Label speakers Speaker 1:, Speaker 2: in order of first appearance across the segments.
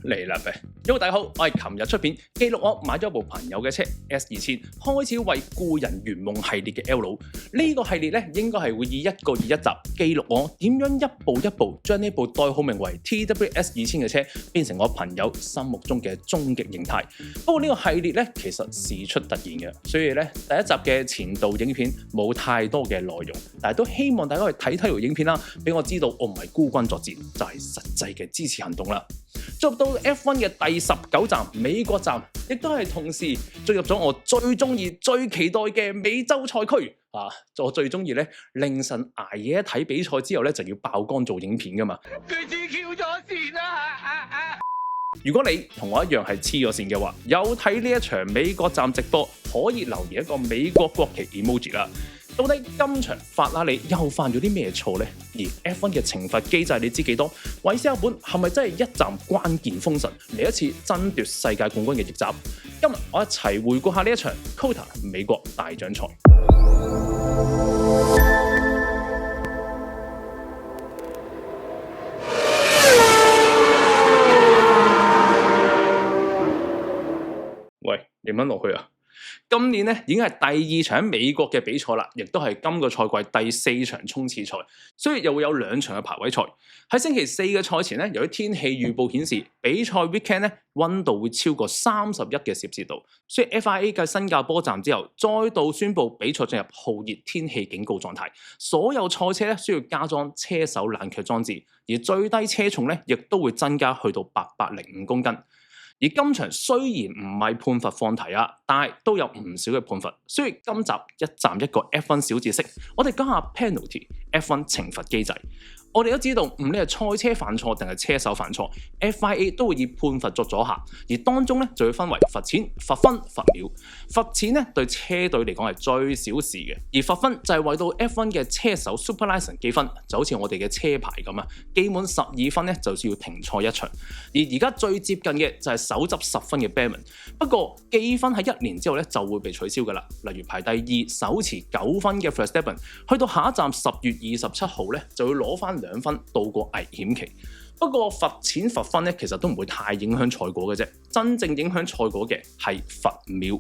Speaker 1: 嚟啦！Yo， 大家好，我係琴日出片記錄我買咗部朋友嘅車 S2000，開始為故人圓夢系列嘅 L 佬。呢個系列咧應該係會以1個月1集記錄我點樣一步一步將呢部代號名為 TWS2000嘅車變成我朋友心目中嘅終極形態。不過呢個系列咧其實事出突然嘅，所以咧第一集嘅前導影片冇太多嘅內容，但係都希望大家去睇條影片啦，俾我知道我唔係孤軍作戰，就係實際嘅支持行動啦。進入到 F1 嘅第19站美國站，亦都係同時進入咗我最中意、最期待嘅美洲賽區啊！我最中意咧凌晨捱夜睇比賽之後咧就要爆光做影片噶嘛。
Speaker 2: 佢 DQ 咗線啦！
Speaker 1: 如果你同我一樣係黐咗線嘅話，有睇呢一場美國站直播，可以留言一個美國國旗 emoji 啦。到底今場法拉利又犯咗啲咩錯呢？而 F1 嘅懲罰機制你知幾多？韋斯塔本係咪真係一站關鍵封神嚟一次爭奪世界冠軍嘅逆襲？今日我一齊回顧下呢一場 COTA 美國大獎賽。喂，點樣落去啊？今年咧已經係第2場喺美國嘅比賽啦，亦都係今個賽季第4場衝刺賽，所以又會有2場嘅排位賽。喺星期4嘅賽前咧，由於天氣預報顯示比賽 weekend 咧溫度會超過31嘅攝氏度，所以 FIA 繼新加坡站之後，再度宣布比賽進入酷熱天氣警告狀態，所有賽車咧需要加裝車手冷卻裝置，而最低車重咧亦都會增加去到805公斤。而今場雖然唔係判罰放題啊，但係都有唔少嘅判罰，所以今集一站一個 F1 小知識，我哋講下 penalty F1 懲罰機制。我哋都知道，唔理係賽車犯錯定係車手犯錯 ，FIA 都會以判罰作阻嚇，而當中咧就會分為罰錢、罰分、罰秒。罰錢咧對車隊嚟講係最小事嘅，而罰分就係為到 F1 嘅車手 Super License 記分，就好似我哋嘅車牌咁啊，記滿12分咧就要停賽1場。而家最接近嘅就係手執10分嘅 Bellman， 不過記分喺1年之後咧就會被取消噶啦。例如排第2手持9分嘅 Verstappen， 去到下一站10月27號咧就會攞翻2分渡過危險期。不過罰錢罰分咧，其實都唔會太影響賽果嘅啫。真正影響賽果嘅係罰秒。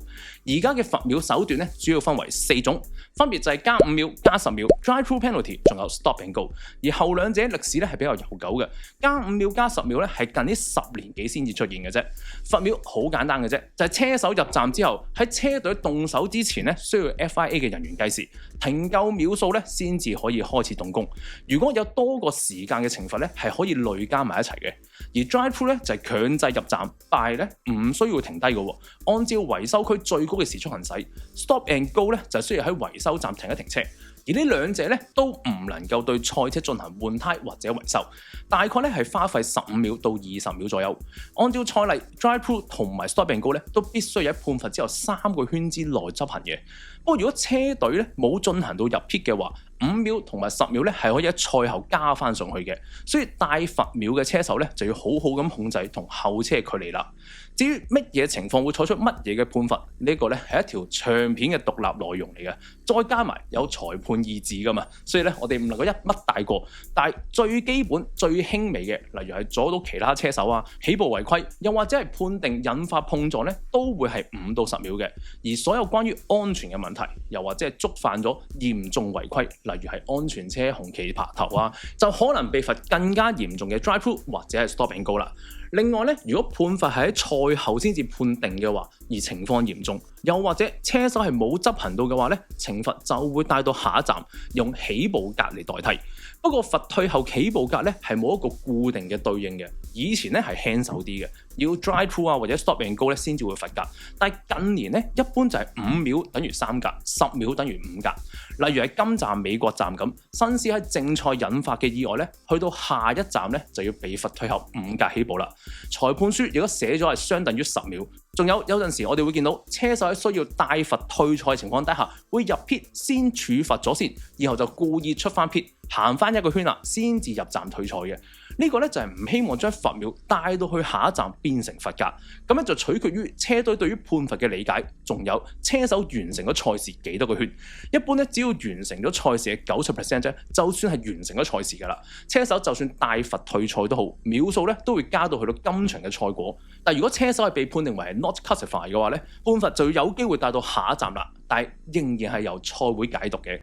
Speaker 1: 而家嘅罰秒手段咧，主要分為4種，分別就係加5秒、加10秒、drive-through penalty， 仲有 stop and go。而後兩者歷史咧係比較悠久嘅。加5秒、加10秒咧係近呢10年幾先至出現嘅啫。罰秒好簡單嘅啫，就係車手入站之後喺車隊動手之前咧，需要 FIA 嘅人員計時，停夠秒數咧先至可以開始動工。如果有多個時間嘅懲罰咧，係可以累加埋一齊嘅。而 drive-through 咧就係強制入站，但係咧唔需要停低嘅，按照維修區最高嘅時速行駛。Stop and go 咧就係需要喺維修站停一停車。而呢兩者咧都唔能夠對賽車進行換胎或者維修，大概咧係花費15秒到20秒左右。按照賽例 ，drive-through 同埋 stop and go 咧都必須喺判罰之後3個圈之內執行嘅。不過如果車隊咧冇進行到入 pit 嘅話，5秒同埋10秒咧係可以喺賽後加翻上去嘅。所以帶罰秒嘅車手咧就要好好咁控制同後車距離啦。至於乜嘢情況會採取乜嘢嘅判罰，呢個咧係一條長片嘅獨立內容嚟嘅，再加埋有裁判意志噶嘛，所以咧我哋唔能夠一乜大過，但係最基本最輕微嘅，例如係阻到其他車手啊、起步違規，又或者係判定引發碰撞咧，都會係5到10秒嘅。而所有關於安全嘅問題，又或者係觸犯咗嚴重違規，例如係安全車紅旗爬頭啊，就可能被罰更加嚴重嘅 drive-through 或者係 stop and go 啦。另外咧，如果判罰係喺賽後先至判定嘅話，而情況嚴重，又或者車手係冇執行到嘅話咧，懲罰就會帶到下一站，用起步格嚟代替。不過罰退後起步格咧係冇一個固定嘅對應嘅，以前咧係輕手啲嘅，要 drive-through 啊或者 stop and go 咧先至會罰格。但係近年咧一般就係5秒等於3格，10秒等於5格。例如喺今站美國站咁，新時喺正賽引發嘅意外咧，去到下一站咧就要被罰退後5格起步啦。裁判書如果寫咗係相等於10秒。仲有陣時我哋會見到車手喺需要帶罰退賽情況底下，會入 pit 先處罰咗先，然後就故意出翻 pit 行翻1個圈啦，先至入站退賽嘅。呢個咧就係唔希望將罰秒帶到去下一站變成罰格，咁樣就取決於車隊對於判罰嘅理解，仲有車手完成咗賽事幾多個圈。一般咧只要完成咗賽事嘅90% 啫，就算係完成咗賽事㗎啦。車手就算大罰退賽都好，秒數咧都會加到去到今場嘅賽果。但如果車手係被判定為係 not classified 嘅話咧，判罰就有機會帶到下一站啦，但係仍然係由賽會解讀嘅。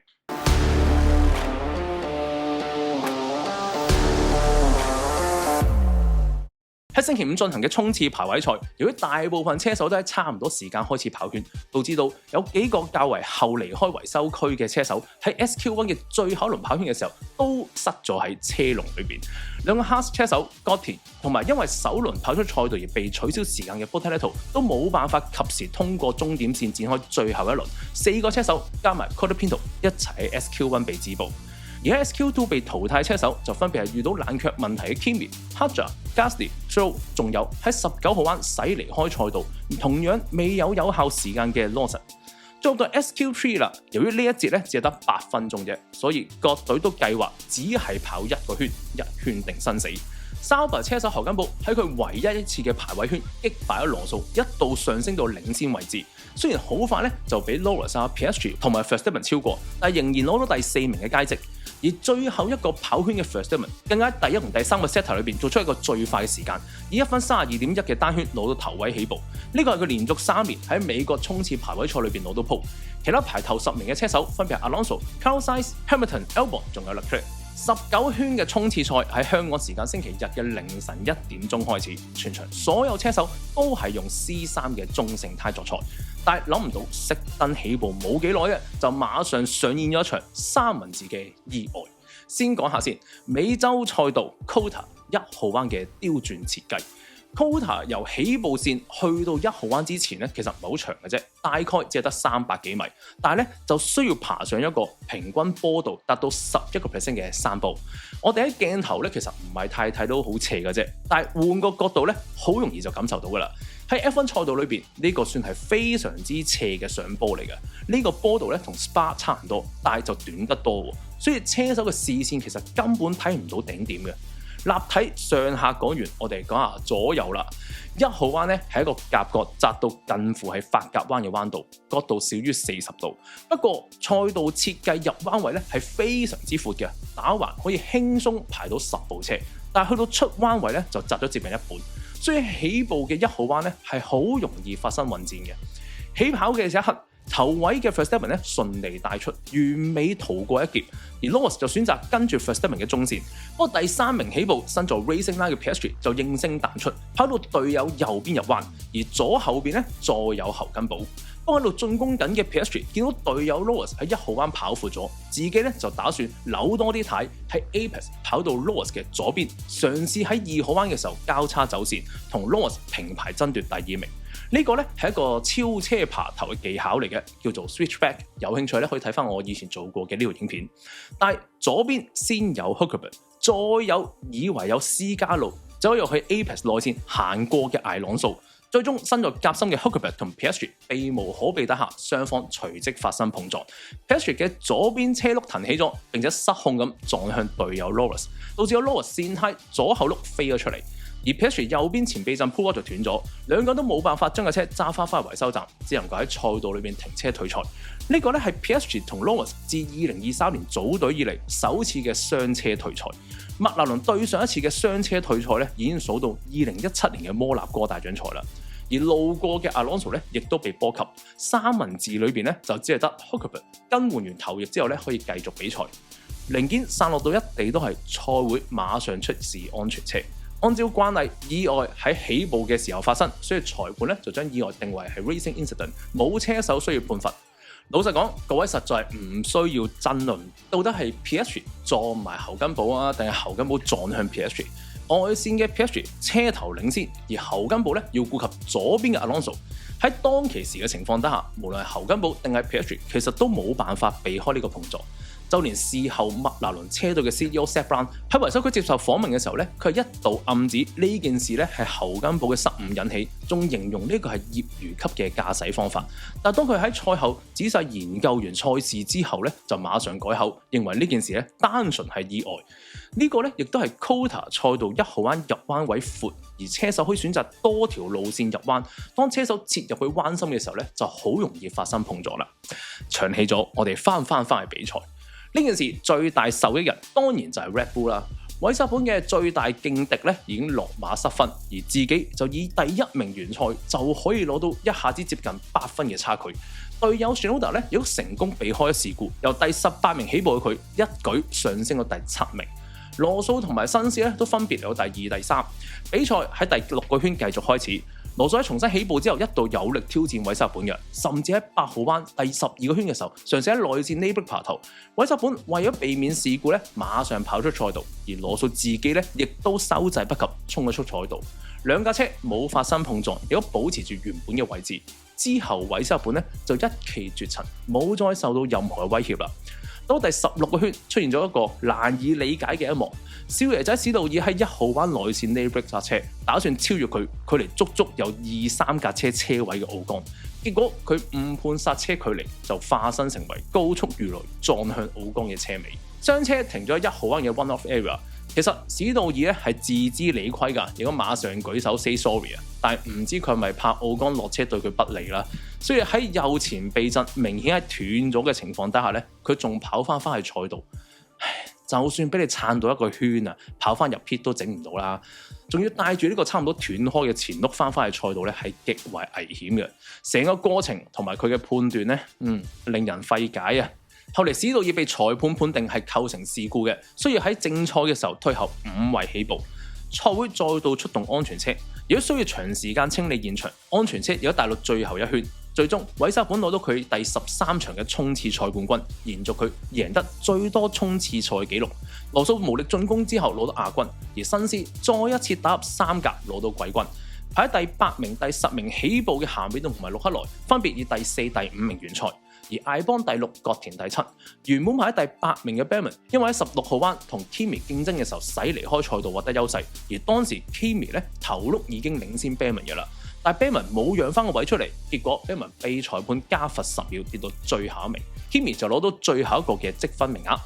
Speaker 1: 喺星期五進行嘅衝刺排位賽，由於大部分車手都喺差唔多時間開始跑圈，導致到有幾個較為後離開維修區嘅車手喺 SQ1 嘅最後一輪跑圈嘅時候都塞咗喺車龍裏邊。兩個 Haas 車手 Gotti 同埋因為首輪跑出賽道而被取消時間嘅 Bortoleto 都冇辦法及時通過終點線展開最後一輪。4個車手加埋 Colapinto 一齊喺 SQ1 被止步。而喺 SQ2 被淘汰車手就分別係遇到冷卻問題嘅 Kimi、Hadjar、Gasly、Stroll， 仲有喺19號彎駛離開賽道，同樣未有有效時間嘅 Lawson。做到 SQ3 啦，由於呢一節咧只係得8分鐘啫，所以各隊都計劃只係跑一個圈，一圈定生死。Sauber 車手侯根堡喺佢唯一一次嘅排位圈擊敗咗羅素，一度上升到領先位置。雖然好快咧就俾 Norris、Piastri 同埋 Verstappen 超過，但仍然攞到第4名嘅佳績。而最後一個跑圈嘅 Verstappen 更加喺第1同第3個 set 裏邊做出一個最快嘅時間，以1分32.1嘅單圈攞到頭位起步。呢個係佢連續3年喺美國衝刺排位賽裏邊攞到鋪。其他排頭10名嘅車手分別係 Alonso、Carlos Sainz、Hamilton、Albon 仲有 Leclerc。19圈嘅衝刺賽喺香港時間星期日嘅凌晨1點鐘開始，全場所有車手都係用 C3 嘅中性胎作賽，但係諗唔到熄燈起步冇幾耐嘅，就馬上上演咗一場三文治嘅意外。先講下先，美洲賽道 Cota 1號彎嘅刁鑽設計。Cota 由起步線去到1號彎之前咧，其實唔係好長嘅啫，大概只係得300幾米，但係咧就需要爬上一個平均坡度達到11% 嘅山坡。我哋喺鏡頭咧其實唔係太睇到好斜嘅啫，但係換個角度咧，好容易就感受到噶啦。喺 F1 賽道裏邊，呢個算係非常之斜嘅上坡嚟嘅。呢個坡度咧同 Spa 差唔多，但係就短得多喎，所以車手嘅視線其實根本睇唔到頂點嘅。立體上下講完，我哋講下左右啦。1號彎咧係一個夾角窄到近乎係髮夾彎嘅彎道，角度少於40度。不過賽道設計入彎位咧係非常之闊嘅，打橫可以輕鬆排到10部車，但係去到出彎位咧就窄咗接近一半。所以起步嘅1號彎咧係好容易發生混戰嘅。起跑嘅一刻，頭位嘅 Verstappen 咧順利帶出，完美逃過一劫，而 Lewis 就選擇跟住 Verstappen 嘅中線。不過第3名起步身在 Racing Line 嘅 Piastri 就應聲彈出，跑到隊友右邊入彎，而左後邊咧再有侯根堡。幫喺度進攻緊嘅 Piastri 見到隊友 Lewis 喺1號彎跑闊咗，自己咧就打算扭多啲軚喺 Apex 跑到 Lewis 嘅左邊，嘗試喺2號彎嘅時候交叉走線，同 Lewis 平排爭奪第2名。呢個咧係一個超車爬頭嘅技巧嚟嘅，叫做 Switchback。有興趣咧可以睇翻我以前做過嘅呢條影片。但係左邊先有 Hülkenberg， 再有以為有私家路，走入去 Apex 內線行過嘅艾朗素，最終身在夾心嘅 Hülkenberg 同 Piastri 避無可避底下，雙方隨即發生碰撞。Piastri 嘅左邊車轆騰起咗，並且失控咁撞向隊友 Norris， 導致有 Norris 跣軚左後轆飛咗出嚟。而 Piastri 右邊前避震 pull out 就斷咗，兩個人都冇辦法將架車揸翻返去維修站，只能夠喺賽道裏邊停車退賽。呢個咧係 Piastri 同 Lewis 自2023年組隊以嚟首次嘅雙車退賽。麥拿倫對上一次嘅雙車退賽咧已經數到2017年嘅摩納哥大獎賽啦。而路過嘅 Alonso 咧亦都被波及，三文治裏邊咧就只係得 Hülkenberg 更換完頭翼之後咧可以繼續比賽。零件散落到一地都係，賽會馬上出示安全車。按照慣例，意外喺起步嘅時候發生，所以裁判咧就將意外定為係 racing incident， 冇車手需要判罰。老實講，各位實在唔需要爭論，到底係 Piastri 撞埋侯根堡啊，定係侯根堡撞向 Piastri？ 外線嘅 Piastri 車頭領先，而侯根堡咧要顧及左邊嘅 Alonso。喺當其時嘅情況底下，無論係侯根堡定係 Piastri， 其實都冇辦法避開呢個碰撞。就連事後麥拿倫車隊嘅 CEO Zak Brown 喺維修區接受訪問嘅時候咧，佢係一度暗指呢件事咧係後根部嘅失誤引起，仲形容呢個係業餘級嘅駕駛方法。但係當佢喺賽後仔細研究完賽事之後咧，就馬上改口，認為呢件事咧單純係意外。呢個咧亦都係 COTA 賽道1號彎入彎位闊，而車手可以選擇多條路線入彎。當車手切入去彎心嘅時候咧，就好容易發生碰撞啦。長氣咗，我哋翻去比賽。呢件事最大受益人當然就係 Red Bull 啦。韋薩本嘅最大勁敵咧已經落馬失分，而自己就以第1名完賽就可以攞到一下子接近8分嘅差距。隊友 Tsunoda 咧亦都成功避開咗事故，由第18名起步嘅佢一舉上升到第7名。羅素同埋辛斯咧都分別有第2、第3。比賽喺第6個圈繼續開始。羅素喺重新起步之後，一度有力挑戰韋薩本嘅，甚至喺8號彎第12個圈嘅時候，嘗試喺內線呢逼爬頭。韋薩本為咗避免事故咧，馬上跑出賽道，而羅素自己咧亦都收掣不及，衝咗出賽道。兩架車冇發生碰撞，亦都保持住原本嘅位置。之後韋薩本咧就一騎絕塵，冇再受到任何嘅威脅啦。到第16個圈出現咗一個難以理解嘅一幕，少爺仔史道爾喺1號彎內線呢 brake 剎車，打算超越佢，距離足足有2-3架車車位嘅奧岡，結果佢誤判剎車距離，就化身成為高速魚雷撞向奧岡嘅車尾，雙車停咗喺1號彎嘅 run-off area。其實史道爾咧係自知理虧㗎，亦都馬上舉手 say sorry 啊，但係唔知佢係咪怕奧岡落車對佢不利啦，所以喺右前避震明顯係斷咗嘅情況底下咧，佢仲跑翻去賽道。就算俾你撐到一個圈啊，跑翻入 pit 都整唔到啦，仲要帶住呢個差唔多斷開嘅前轆翻去賽道咧，係極為危險嘅。成個過程同埋佢嘅判斷咧，令人費解啊！後嚟史道爾被裁判判定係構成事故嘅，需要喺正賽嘅時候退後5位起步。賽會再度出動安全車，如果需要長時間清理現場，安全車亦都帶到最後一圈。最終韋薩本攞到佢第13場嘅衝刺賽冠軍，延續佢贏得最多衝刺賽嘅紀錄。羅素無力進攻之後攞到亞軍，而辛斯再一次打入3甲攞到季軍。排喺第8名、第10名起步嘅咸美頓同埋陸克萊分別以第4、第5名完賽，而艾邦第6、角田第7。原本排喺第8名嘅 Behrman 因為喺16號彎同 Kimi 競爭嘅時候駛離開賽道獲得優勢，而當時 Kimi 咧頭轆已經領先 Behrman 嘅啦。但係 Behrman 冇讓翻個位出嚟，結果 Behrman 被裁判加罰10秒，跌到最後一名。Kimi 就攞到最後一個嘅積分名額。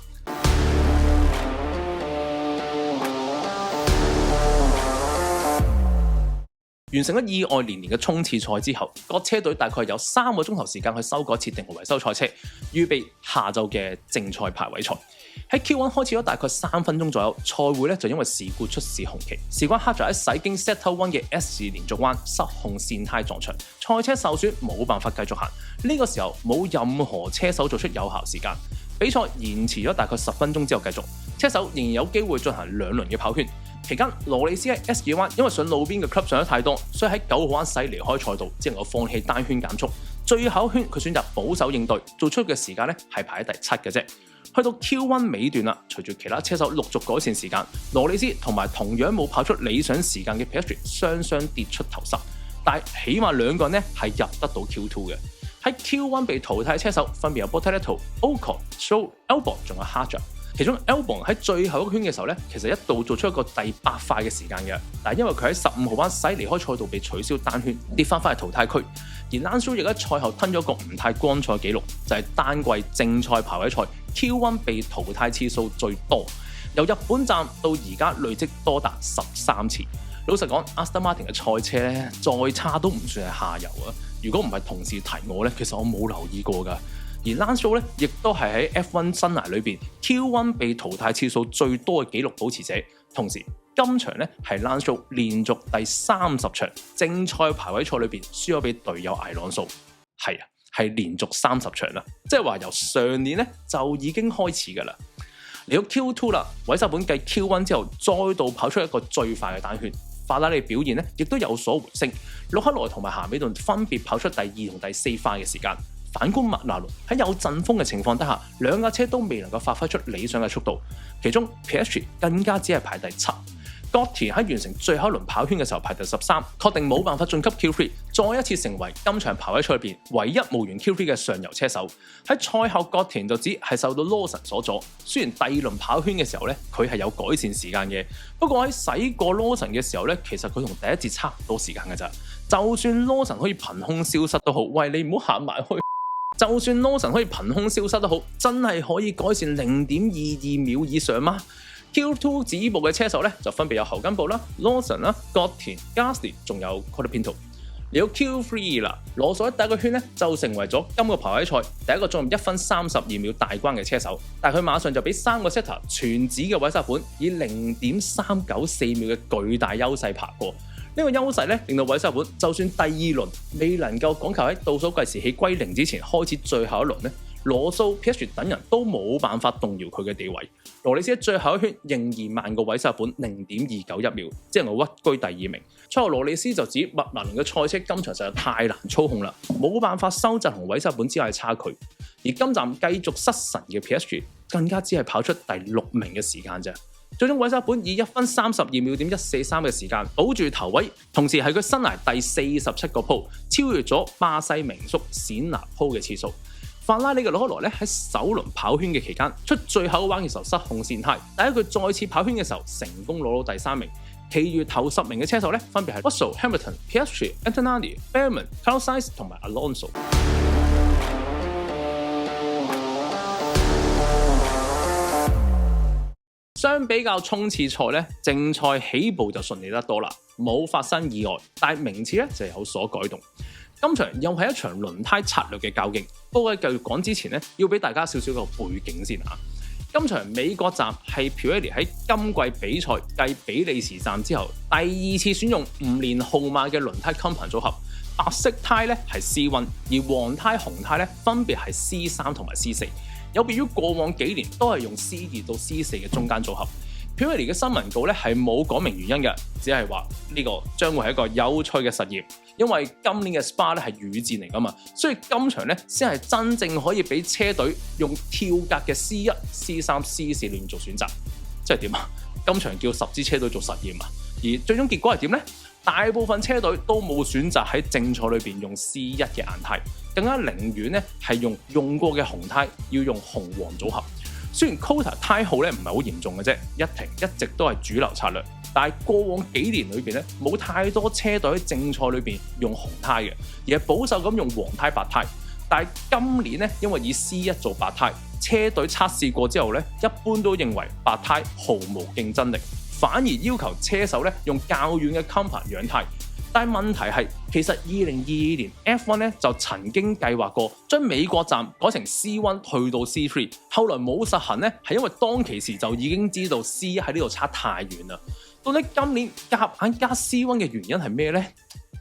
Speaker 1: 完成咗意外連連嘅衝刺賽之後，各車隊大概有3個鐘頭時間去修改設定和維修賽車，預備下晝嘅正賽排位賽。喺 Q1 開始咗大概3分鐘左右，賽會咧就因為事故出示紅旗，事關黑咗喺駛經 Sector 1嘅 S 字連續彎失控跣胎撞牆，賽車受損冇辦法繼續行。呢個時候冇任何車手做出有效時間，比賽延遲咗大概10分鐘之後繼續，車手仍然有機會進行2輪嘅跑圈。期間羅里斯喺 S 2彎因為上路邊嘅 club 上得太多，所以喺9號彎駛離開賽道，只能夠放棄單圈減速。最後一圈佢選擇保守應對，做出嘅時間咧係排喺第7嘅啫。去到 Q1 尾段啦，隨住其他車手陸續改善時間，羅里斯同埋同樣冇跑出理想時間嘅 Piastri 雙雙跌出頭10，但係起碼2個人咧係入得到 Q2 嘅。喺 Q1 被淘汰嘅車手分別有 Bortoleto、Ocon、Stroll、Albon 仲有 Hadjar。其中 Albon 喺最後一個圈嘅時候咧，其實一度做出一個第8快嘅時間嘅，但係因為佢喺15號彎駛離開賽道被取消單圈，跌翻去淘汰區。而 Lance Stroll 亦喺賽後吞咗一個唔太光彩嘅紀錄，就係單季正賽排位賽 Q1 被淘汰次數最多，由日本站到而家累積多達13次。老實講 ，Aston Martin 嘅賽車咧，再差都唔算係下游啊！如果唔係同事提我咧，其實我冇留意過㗎。而 Lance Stroll 咧，亦都係喺 F1 生涯裏邊 Q1 被淘汰次數最多嘅紀錄保持者。同時，今場咧係 Lance Stroll 連續第30場正賽排位賽裏邊輸咗俾隊友艾朗素。係啊，係連續30場啦，即係話由上年咧就已經開始㗎啦。嚟到 Q2 啦，韋薩本繼 Q1 之後再度跑出一個最快嘅單圈。法拉利表現咧亦都有所回升，陸克萊同埋咸美頓分別跑出第2同第4快嘅時間。反觀麥拿倫喺有陣風嘅情況底下，兩架車都未能夠發揮出理想嘅速度，其中 Piastri 更加只係排第7。角田喺完成最後一輪跑圈嘅時候排第13，確定冇辦法晉級 Q3，再一次成為今場排位賽入邊唯一無緣 Q3 嘅上游車手。喺賽後角田就指係受到 Lawson 所阻，雖然第2輪跑圈嘅時候咧佢係有改善時間嘅，不過喺駛過 Lawson 嘅時候咧，其實佢同第一節差唔多時間㗎咋。就算 Lawson 可以憑空消失都好，喂你唔好行埋去。就算 Lawson 可以憑空消失都好，真係可以改善 0.22 秒以上嗎？Q2 止步嘅車手咧就分別有侯根部啦、Lawson 啦、角田、Gasly 仲有 Colapinto。嚟到 Q3 啦，羅素喺第一個圈咧就成為咗今個排位賽第一個進入1分32秒大關嘅車手，但係佢馬上就俾3個 setter 全指嘅韋塞本以 0.394 秒嘅巨大優勢爬過。呢個優勢咧，令到韋塞本就算第2輪未能夠講求喺倒數計時器歸零之前開始最後一輪咧，羅素、Piastri 等人都冇辦法動搖佢嘅地位。羅里斯喺最後一圈仍然慢過韋塞本 0.291 秒，只能夠屈居第2名。賽後羅里斯就指麥蘭倫嘅賽車今場實在太難操控啦，冇辦法收窄同韋塞本之間嘅差距。而今站繼續失神嘅 Piastri 更加只係跑出第6名嘅時間啫。最終韋塞本以1分32秒143嘅時間保住頭位，同時係佢生涯第47個鋪，超越咗巴西名宿冼拿鋪嘅次數。法拉利嘅羅克萊咧喺首輪跑圈嘅期間出最後彎嘅時候失控跣胎，但係佢再次跑圈嘅時候成功攞到第3名。其餘頭10名嘅車手咧分別係 Russell、Hamilton、Piastri、Antonelli、Bellman、Carlos Sainz 同埋 Alonso。相比較衝刺賽咧，正賽起步就順利得多啦，冇發生意外，但係名次咧就有所改動。今場又係一場輪胎策略嘅較勁，不過喺繼續講之前咧，要俾大家少少個背景先嚇。今場美國站係 Pirelli 喺今季比賽繼比利時站之後第2次選用5連號碼嘅輪胎 compound 組合，白色胎咧係 C1，而黃胎紅胎咧分別係 C3 同埋 C4。有別於過往幾年都係用 C2 到 C4 嘅中間組合。Pirelli 嘅新聞稿咧係冇講明原因嘅，只係話呢個將會係一個有趣嘅實驗，因為今年嘅 Spa 咧係雨戰嚟噶嘛，所以今場咧先係真正可以俾車隊用跳格嘅 C1、C3、C4 亂做選擇，即係點啊？今場叫10支車隊做實驗啊，而最終結果係點呢？大部分車隊都冇選擇喺正賽裏邊用 C1 嘅硬胎，更加寧願咧係用過嘅紅胎，要用紅黃組合。雖然 Cota 胎耗咧唔係好嚴重嘅啫，一停一直都係主流策略，但係過往幾年裏邊咧冇太多車隊喺正賽裏邊用紅胎嘅，而係保守咁用黃胎白胎。但係今年咧，因為以 C1 做白胎，車隊測試過之後咧，一般都認為白胎毫無競爭力，反而要求車手咧用較軟嘅 compound 養胎。但係問題係，其實2022年 F1 咧就曾經計劃過將美國站改成 C1 去到 C3， 後來冇實行咧，係因為當其時就已經知道 C1 喺呢度差太遠啦。到底今年夾硬加 C1 嘅原因係咩呢？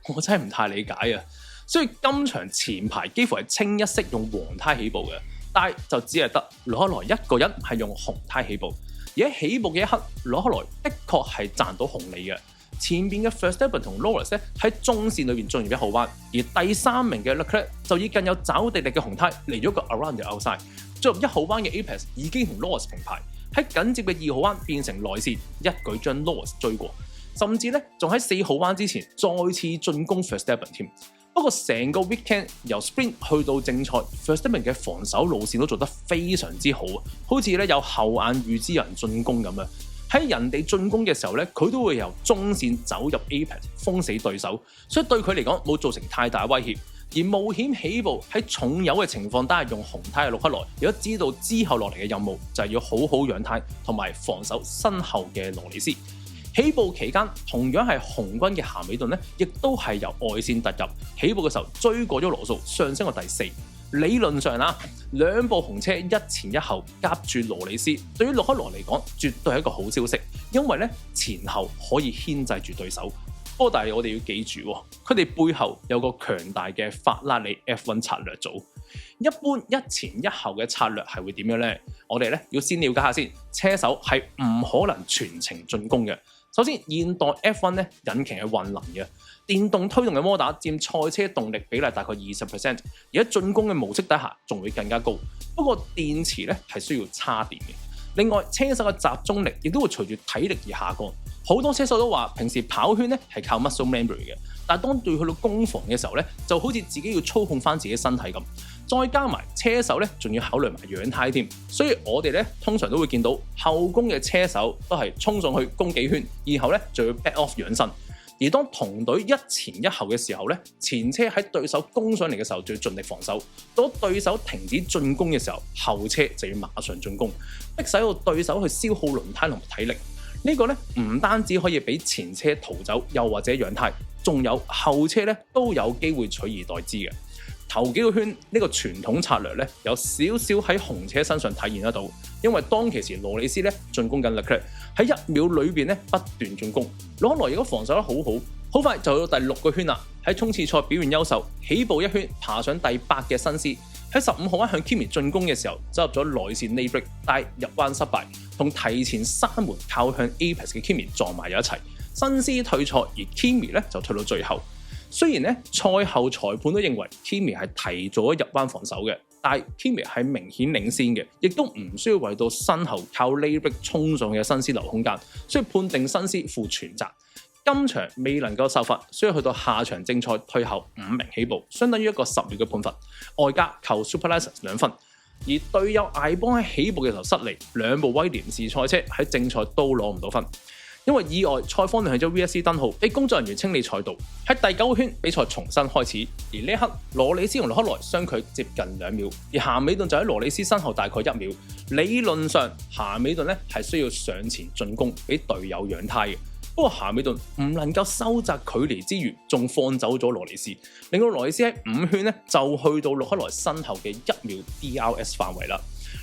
Speaker 1: 我真係唔太理解啊！所以今場前排幾乎係清一色用黃胎起步嘅，但係就只係得羅克萊一個人係用紅胎起步。而喺起步嘅一刻，羅克萊的確係賺到紅利嘅。前邊嘅 Verstappen 同 Norris 咧喺中線裏邊進入1號彎，而第3名嘅 Leclerc 就以更有抓地力嘅紅胎嚟咗個 around the outside， 進入1號彎嘅 Apex 已經同 Norris 平排，喺緊接嘅2號彎變成內線，一舉將 Norris 追過，甚至咧仲喺4號彎之前再次進攻 Verstappen 添。不過成個 weekend 由 sprint 去到正賽 ，Verstappen 嘅防守路線都做得非常之好啊，好似咧有後眼預知有人進攻咁啊！喺人哋進攻嘅時候咧，佢都會由中線走入 Apex 封死對手，所以對佢嚟講冇造成太大威脅。而冒險起步喺重油嘅情況底下用紅胎嘅陸克萊，亦都知道之後落嚟嘅任務就係要好好養胎同埋防守身後嘅羅里斯。起步期間同樣係紅軍嘅咸美頓咧，亦都係由外線突入，起步嘅時候追過咗羅素，上升到第4。理論上啦，兩部紅車一前一後夾住羅里斯，對於洛克羅嚟講絕對係一個好消息，因為咧前後可以牽制住對手。不過但係我哋要記住，佢哋背後有個強大嘅法拉利 F1 策略組。一般一前一後嘅策略係會點樣呢？我哋咧要先了解下先，車手係唔可能全程進攻嘅。首先，現代 F1 咧引擎係混能嘅，電動推動嘅摩打佔賽車動力比例大概 20%， 而喺進攻嘅模式底下仲會更加高。不過電池咧係需要叉電嘅。另外，車手嘅集中力亦都會隨住體力而下降。好多車手都話平時跑圈咧係靠 muscle memory 嘅，但係當對去到攻防嘅時候咧，就好似自己要操控翻自己身體咁。再加埋車手咧，仲要考慮埋仰軚添，所以我哋咧通常都會見到後攻嘅車手都係衝上去攻幾圈，然後咧就要 back off 養身。而當同隊一前一後嘅時候咧，前車喺對手攻上嚟嘅時候就要盡力防守；當對手停止進攻嘅時候，後車就要馬上進攻，逼使到對手去消耗輪胎同埋體力。呢個咧唔單止可以俾前車逃走，又或者仰軚，仲有後車咧都有機會取而代之嘅。頭幾個圈呢個傳統策略咧，有少少喺紅車身上體現得到，因為當其時羅里斯咧進攻緊 Leclerc， 喺1秒裏邊咧不斷進攻，羅克萊亦都防守得好好，好快就到第6個圈啦。喺衝刺賽表現優秀，起步一圈爬上第8嘅新斯，喺15號彎向 Kimi 進攻嘅時候，走入咗內線 late brake，但入彎失敗，同提前3門靠向 Apex 嘅 Kimi 撞埋咗一齊，新斯退賽，而 Kimi 咧就退到最後。雖然咧賽後裁判都認為 Kimi 係提早入彎防守嘅，但係 Kimi 係明顯領先嘅，亦都唔需要為到身後靠 late brake 衝上嘅新斯留空間，所以判定新斯負全責。今場未能夠受罰，需要去到下場正賽退後5名起步，相當於一個10秒嘅判罰，外加扣 super license 2分。而隊友艾邦喺起步嘅時候失利，2部威廉士賽車喺正賽都攞唔到分。因為意外，賽方亮起咗 VSC 燈號，俾工作人員清理賽道。喺第9個圈，比賽重新開始。而呢一刻，羅里斯同洛克萊相距接近2秒，而咸美頓就喺羅里斯身後大概1秒。理論上，咸美頓咧係需要上前進攻，俾隊友養胎嘅。不過咸美頓唔能夠收窄距離之餘，仲放走咗羅里斯，令到羅里斯喺5圈咧就去到洛克萊身後嘅1秒 DRS 範圍啦。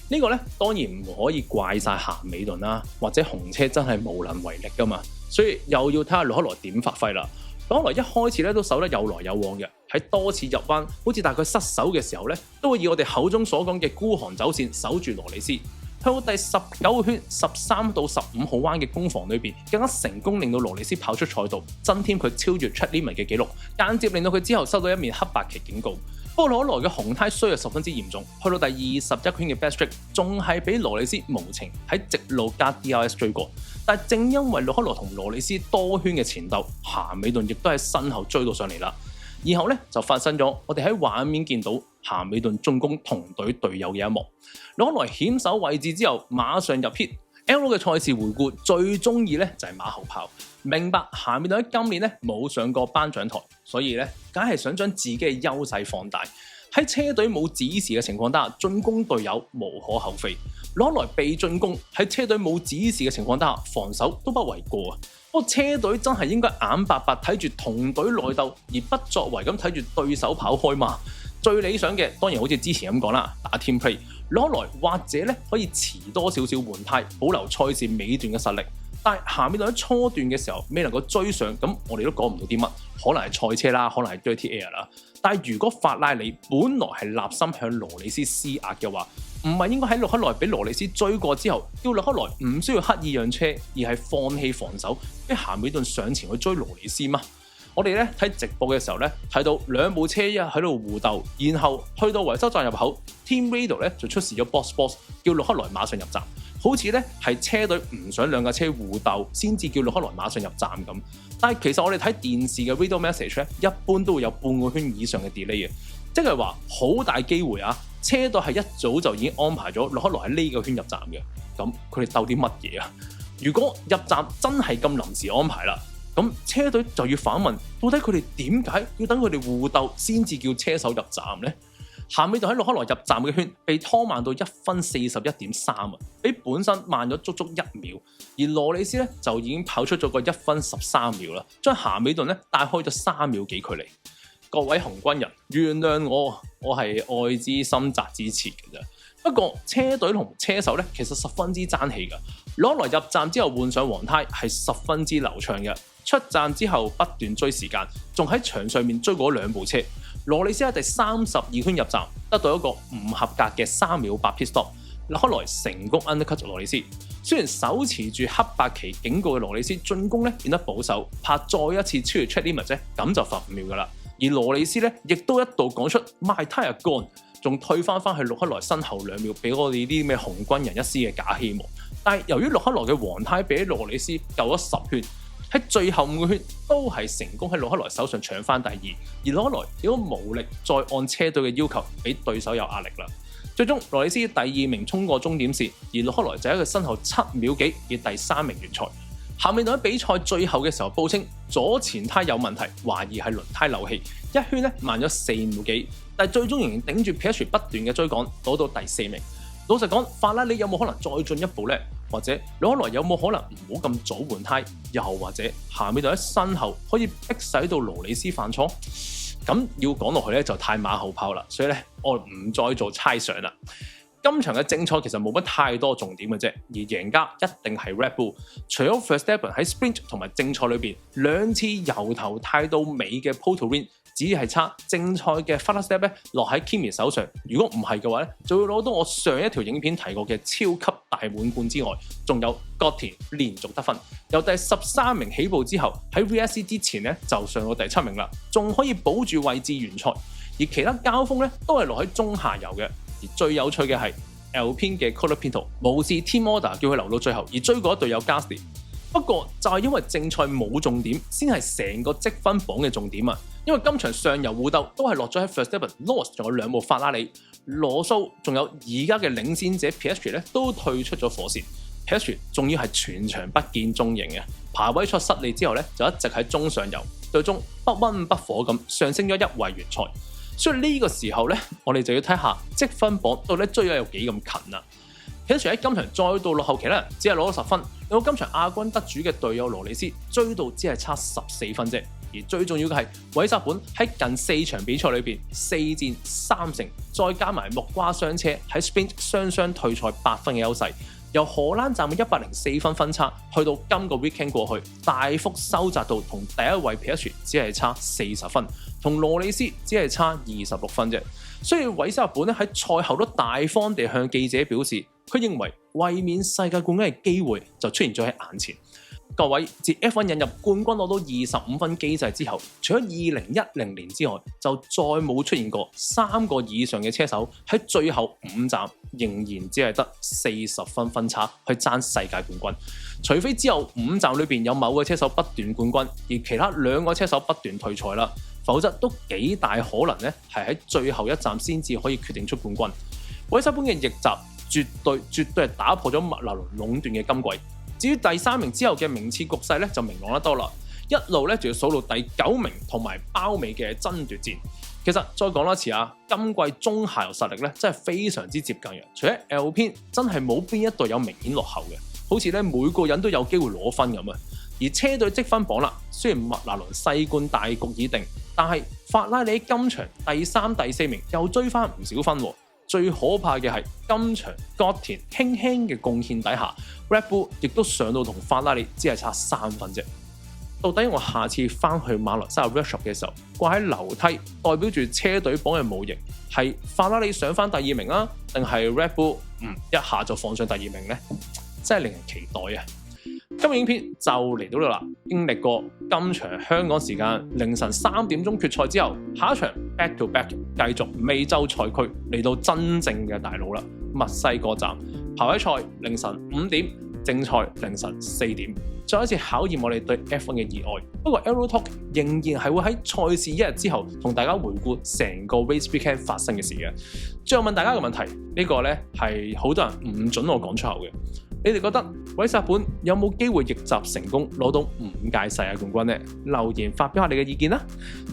Speaker 1: 呢個咧當然唔可以怪晒咸美頓啦，或者紅車真係無能為力噶嘛，所以又要睇下洛克萊點發揮啦。洛克萊一開始咧都守得有來有往嘅，喺多次入彎好似大概失手嘅時候咧，都會以我哋口中所講嘅孤寒走線守住羅里斯。去到第19個圈13到15號彎嘅攻防裏邊，更加成功令到羅里斯跑出賽道，增添佢超越 Chad Lehman 嘅紀錄，間接令到佢之後收到一面黑白旗警告。不過羅克萊嘅紅胎衰弱十分之嚴重，去到第21圈嘅 backstreet 仲係俾羅里斯無情喺直路加 DRS 追過，但正因為洛克萊同羅里斯多圈嘅前鬥，咸美頓亦都喺身後追到上嚟啦。然後咧就發生咗我哋喺畫面見到咸美頓進攻同隊友嘅一幕。洛克萊險守位置之後，馬上入 pit。L 嘅賽事回顧最中意咧就係馬後炮，明白咸美頓喺今年咧冇上過頒獎台，所以咧梗係想將自己嘅優勢放大。喺車隊冇指示嘅情況下，進攻隊友無可厚非。洛克萊被進攻喺車隊冇指示嘅情況下，防守都不為過啊！不過車隊真係應該眼白白睇住同隊內鬥，而不作為咁睇住對手跑開嘛。最理想嘅當然好似之前咁講啦，打 team play。洛克萊或者咧可以遲多少少換胎，保留賽事尾段嘅實力。但係咸美頓喺初段嘅時候未能夠追上，咁我哋都講唔到啲乜，可能係賽車啦，可能係 dirty air 啦。但係如果法拉利本來係立心向羅里斯施壓嘅話，唔係應該喺洛克萊俾羅里斯追過之後，叫洛克萊唔需要刻意讓車，而係放棄防守，俾咸美頓上前去追羅里斯嘛？我哋咧睇直播嘅時候咧，睇到2部車一喺度互鬥，然後去到維修站入口 ，Team Radio 咧就出示咗 box， 叫洛克萊馬上入站，好似咧係車隊唔想兩架車互鬥，先至叫洛克萊馬上入站咁。但係其實我哋睇電視嘅 radio message 咧，一般都會有半個圈以上嘅 delay 嘅，即係話好大機會啊，車隊係一早就已經安排咗洛克萊喺呢個圈入站嘅。咁佢哋鬥啲乜嘢啊？如果入站真係咁臨時安排啦，咁車隊就要反問，到底佢哋點解要等佢哋互鬥先至叫車手入站呢？咸美頓喺洛克萊入站嘅圈被拖慢到1分41.3啊，比本身慢咗足足1秒。而羅里斯咧就已經跑出咗個1分13秒啦，將咸美頓咧帶開咗3秒幾距離。各位紅軍人，原諒我係愛之深責之切嘅啫。不過車隊同車手咧其實十分之爭氣㗎。洛克萊入站之後換上黃胎係十分之流暢嘅，出站之後不斷追時間，仲喺場上面追過2部車。羅里斯喺第32圈入站，得到一個唔合格嘅3秒8 pit stop。洛克萊成功 undercut 羅里斯，雖然手持住黑白旗警告嘅羅里斯進攻咧變得保守，怕再一次超越 Chad Lehman 啫，咁就罰5秒噶啦。而羅里斯咧亦都一度講出 My tyre gone，仲退翻去洛克萊身後2秒，俾我哋啲咩紅軍人一絲嘅假希望。但係由於洛克萊嘅黃胎比羅里斯救咗10圈，喺最後5個圈都係成功喺洛克萊手上搶翻第2，而洛克萊亦都無力再按車隊嘅要求俾對手有壓力啦。最終羅里斯第2名衝過終點線，而洛克萊就喺佢身後7秒幾以第3名完賽。夏美頓喺比賽最後嘅時候報稱左前胎有問題，懷疑係輪胎漏氣，一圈咧慢咗4秒幾，但係最終仍然頂住 Piastri 不斷嘅追趕，攞到第4名。老實講，法拉利有冇可能再進一步呢？或者洛克萊有冇可能唔好咁早換胎？又或者夏美頓喺身後可以迫使到羅里斯犯錯？咁要講落去咧就太馬後炮啦，所以咧我唔再做猜想啦。今場嘅正賽其實冇乜太多重點嘅啫，而贏家一定係 Red Bull。除咗 Verstappen 喺 Sprint 同埋正賽裏邊2次由頭帶到尾嘅 Pole to Win，只係差正賽嘅 Final Step 咧落喺 Kimi 手上。如果唔係嘅話咧，就會攞到我上一條影片提過嘅超級大滿貫之外，仲有角田連續得分，由第13名起步之後喺 VSC 之前咧就上到第7名啦，仲可以保住位置完賽。而其他交鋒咧都係落喺中下游嘅。而最有趣嘅係 Alpine 嘅 Colapinto 無視 Team Order 叫佢留到最後，而追過隊友 Gasly。不過就係因為正賽冇重點，先係成個積分榜嘅重點啊！因為今場上游互鬥都係落咗喺 Verstappen、Norris 仲有2部法拉利，羅素仲有而家嘅領先者 Piastri 咧都退出咗火線。Piastri 仲要係全場不見蹤影嘅，排位賽失利之後咧就一直喺中上游，最終不溫不火咁上升咗1位完賽。所以呢個時候咧，我哋就要睇下積分榜到底追得有幾咁近啦。Piastri 喺今場再度落後其他人，只係攞咗10分，到今場亞軍得主嘅隊友羅里斯追到只係差14分啫。而最重要嘅係韋薩本喺近4場比賽裏邊4戰3勝，再加埋木瓜雙車喺 Sprint 雙退賽8分嘅優勢，由荷蘭站嘅104分分差去到今個 weekend 過去，大幅收窄到同第一位 Piastri 只係差40分，同羅里斯只係差26分啫。所以韋薩本咧喺賽後都大方地向記者表示，佢認為衛冕世界冠軍嘅機會就出現咗喺眼前。各位，自 F1 引入冠軍攞到25分機制之後，除咗2010年之外，就再冇出現過3個以上嘅車手喺最後5站仍然只係得40分分差去爭世界冠軍。除非之後5站裏邊有某個車手不斷冠軍，而其他2個車手不斷退賽啦，否則都幾大可能咧係喺最後一站先至可以決定出冠軍。韋薩本嘅逆襲絕對係打破咗麥拿倫壟斷嘅今季。至於第3名之後嘅名次局勢咧就明朗得多啦，一路咧就要數到第9名同埋包尾嘅爭奪戰。其實再講多次啊，今季中下游實力咧真係非常之接近嘅，除咗 Alpine 真係冇邊一隊有明顯落後嘅，好似咧每個人都有機會攞分咁啊。而車隊積分榜啦，雖然麥拿倫世冠大局已定，但係法拉利今場第3、第4名又追翻唔少分喎。最可怕嘅係今場角田輕輕嘅貢獻底下 ，Red Bull 亦都上到同法拉利只係差3分啫。到底我下次翻去馬來西亞 workshop 嘅時候，掛喺樓梯代表住車隊榜嘅模型，係法拉利上翻第2名啊，定係 Red Bull 一下就放上第2名呢？真係令人期待啊！今日影片就嚟到呢度啦，經歷過今場香港時間凌晨3點鐘決賽之後，下一場 back to back 繼續美洲賽區嚟到真正嘅大佬啦，墨西哥站排位賽凌晨5點，正賽凌晨4點，再一次考驗我哋對 F1 嘅熱愛。不過 Aero Talk 仍然係會喺賽事1日之後同大家回顧成個 Race Weekend 發生嘅事嘅。最後問大家一個問題，呢個呢係好多人唔準我講出口嘅。你哋覺得韋薩本有冇機會逆襲成功攞到5屆世界冠軍呢？留言發表下你嘅意見啦！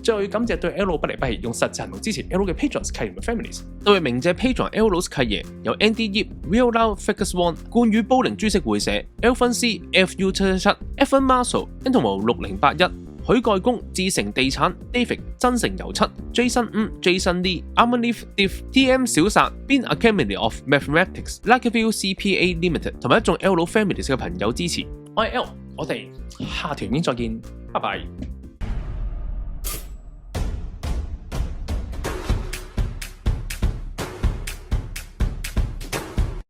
Speaker 1: 最後要感謝對 L 不離不棄用實際行動支持 L 嘅 Patrons 契爺 Families， 對鳴謝 Patron L 契爺有 Andy Yip、Real Now、Ficus One、冠宇煲靈株式會社、L 分 C、FU 777、F1 Marshall、Intomo 6081、許蓋公、志成地產、David、真誠油漆、Jason Jason Lee、Armanif、Diff、TM 小薩、Bin Academy of Mathematics、Lakeview CPA Limited 同埋一眾 L Families 嘅朋友支持。我係 L，我哋下條片再見，拜拜。